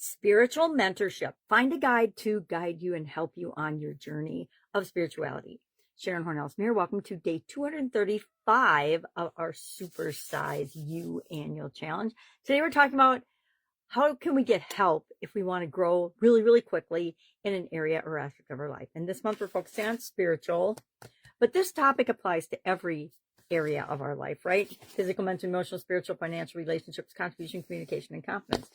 Spiritual mentorship. Find a guide to guide you and help you on your journey of spirituality. Sharon Horne-Ellstrom here. Welcome to day 235 of our Supersize You annual challenge. Today we're talking about how can we get help if we want to grow really, really quickly in an area or aspect of our life. And this month we're focusing on spiritual, but this topic applies to every area of our life, right? Physical, mental, emotional, spiritual, financial, relationships, contribution, communication, and confidence,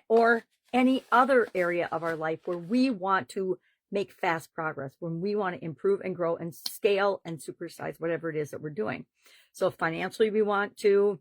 or any other area of our life where we want to make fast progress, when we want to improve and grow and scale and supersize whatever it is that we're doing. So financially, we want to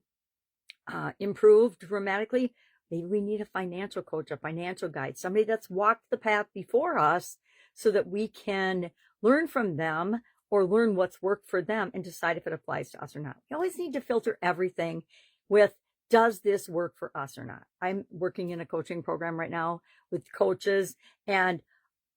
improve dramatically. Maybe we need a financial coach, a financial guide, somebody that's walked the path before us so that we can learn from them or learn what's worked for them and decide if it applies to us or not. We always need to filter everything with, does this work for us or not? I'm working in a coaching program right now with coaches, and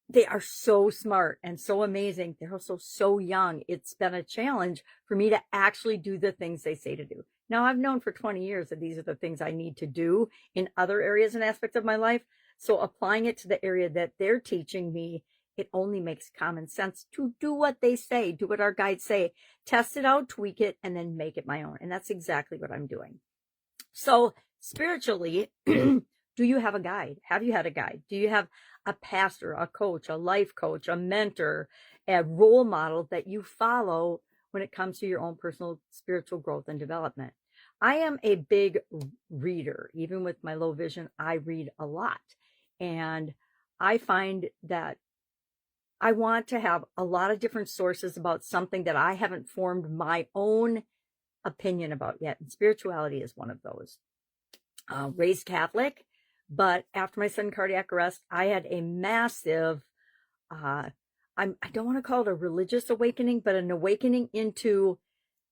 they are so smart and so amazing. They're also so young. It's been a challenge for me to actually do the things they say to do. Now, I've known for 20 years that these are the things I need to do in other areas and aspects of my life. So applying it to the area that they're teaching me, it only makes common sense to do what they say, do what our guides say, test it out, tweak it, and then make it my own. And that's exactly what I'm doing. So spiritually, do you have a guide? Have you had a guide? Do you have a pastor, a coach, a life coach, a mentor, a role model that you follow when it comes to your own personal spiritual growth and development? I am a big reader. Even with my low vision, I read a lot. And I find that I want to have a lot of different sources about something that I haven't formed my own opinion about yet. And spirituality is one of those. Raised Catholic, but after my sudden cardiac arrest, I had a massive, I don't want to call it a religious awakening, but an awakening into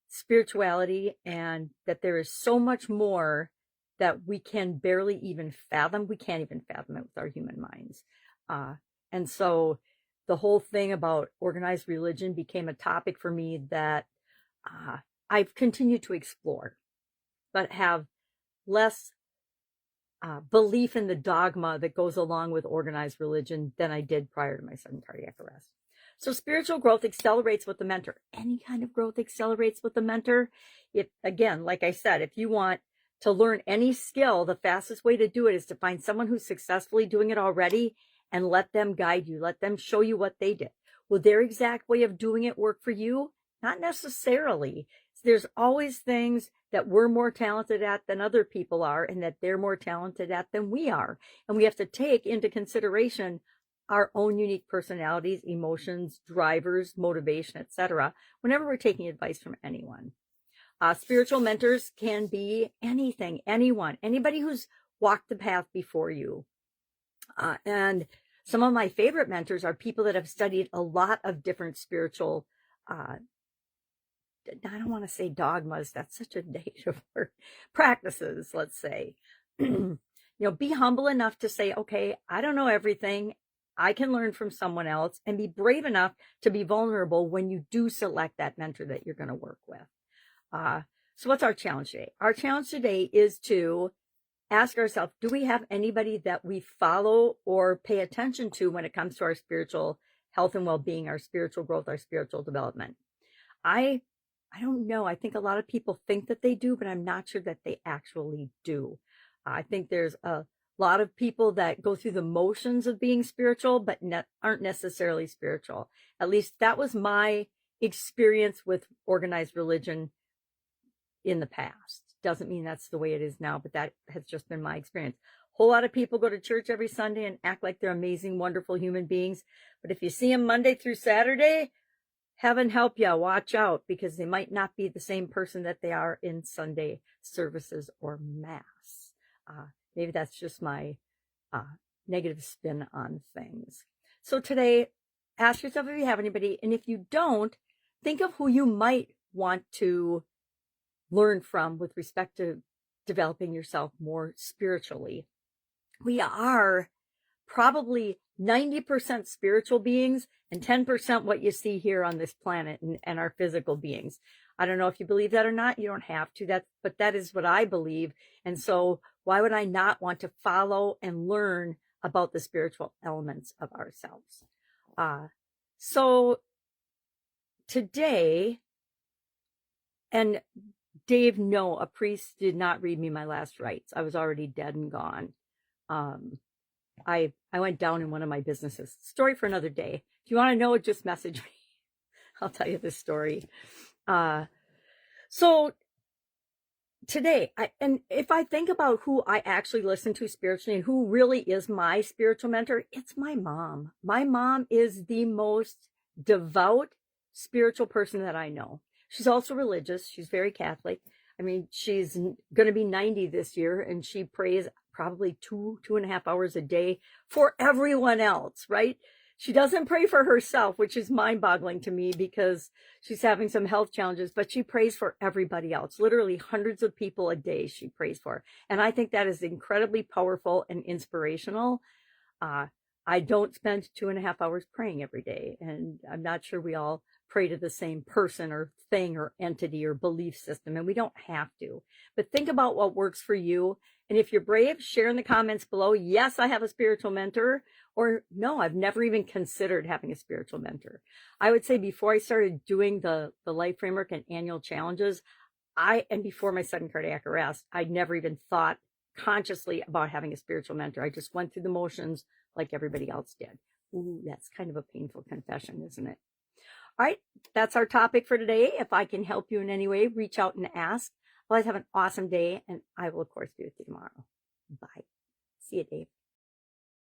spirituality, and that there is so much more that we can barely even fathom. We can't even fathom it with our human minds. And so the whole thing about organized religion became a topic for me that I've continued to explore, but have less belief in the dogma that goes along with organized religion than I did prior to my sudden cardiac arrest. So spiritual growth accelerates with the mentor. Any kind of growth accelerates with the mentor. If, again, like I said, if you want to learn any skill, the fastest way to do it is to find someone who's successfully doing it already and let them guide you. Let them show you what they did. Will their exact way of doing it work for you? Not necessarily. There's always things that we're more talented at than other people are, and that they're more talented at than we are. And we have to take into consideration our own unique personalities, emotions, drivers, motivation, etc., whenever we're taking advice from anyone. Spiritual mentors can be anything, anyone, anybody who's walked the path before you. And some of my favorite mentors are people that have studied a lot of different spiritual, I don't want to say dogmas, that's such a negative word, practices, let's say. Be humble enough to say, okay, I don't know everything. I can learn from someone else, and be brave enough to be vulnerable when you do select that mentor that you're going to work with. So what's our challenge today? Our challenge today is to ask ourselves, do we have anybody that we follow or pay attention to when it comes to our spiritual health and well-being, our spiritual growth, our spiritual development? I don't know. I think a lot of people think that they do, but I'm not sure that they actually do. I think there's a lot of people that go through the motions of being spiritual, but aren't necessarily spiritual. At least that was my experience with organized religion in the past. Doesn't mean that's the way it is now, but that has just been my experience. A whole lot of people go to church every Sunday and act like they're amazing, wonderful human beings. But if you see them Monday through Saturday, heaven help you, watch out, because they might not be the same person that they are in Sunday services or Mass. Maybe that's just my negative spin on things. So today, ask yourself if you have anybody, and if you don't, think of who you might want to learn from with respect to developing yourself more spiritually. We are probably 90% spiritual beings and 10% what you see here on this planet and our physical beings. I don't know if you believe that or not. You don't have to. But that is what I believe. And so Why would I not want to follow and learn about the spiritual elements of ourselves? So today, and Dave, no, a priest did not read me my last rites. I was already dead and gone. I went down in one of my businesses. Story for another day. If you want to know it, just message me. I'll tell you this story. So today, and if I think about who I actually listen to spiritually and who really is my spiritual mentor, it's my mom. My mom is the most devout spiritual person that I know. She's also religious. She's very Catholic. I mean, she's going to be 90 this year, and she prays probably 2.5 hours a day for everyone else, right? She doesn't pray for herself, which is mind-boggling to me because she's having some health challenges, but she prays for everybody else. Literally hundreds of people a day she prays for. And I think that is incredibly powerful and inspirational. I don't spend 2.5 hours praying every day, and I'm not sure we all pray to the same person or thing or entity or belief system, and we don't have to. But think about what works for you. And if you're brave, share in the comments below, yes, I have a spiritual mentor, or no, I've never even considered having a spiritual mentor. I would say before I started doing the life framework and annual challenges, and before my sudden cardiac arrest, I'd never even thought consciously about having a spiritual mentor. I just went through the motions like everybody else did. Ooh, that's kind of a painful confession, isn't it? All right, that's our topic for today. If I can help you in any way, reach out and ask. Well, guys, have an awesome day, and I will, of course, be with you tomorrow. Bye. See you, Dave.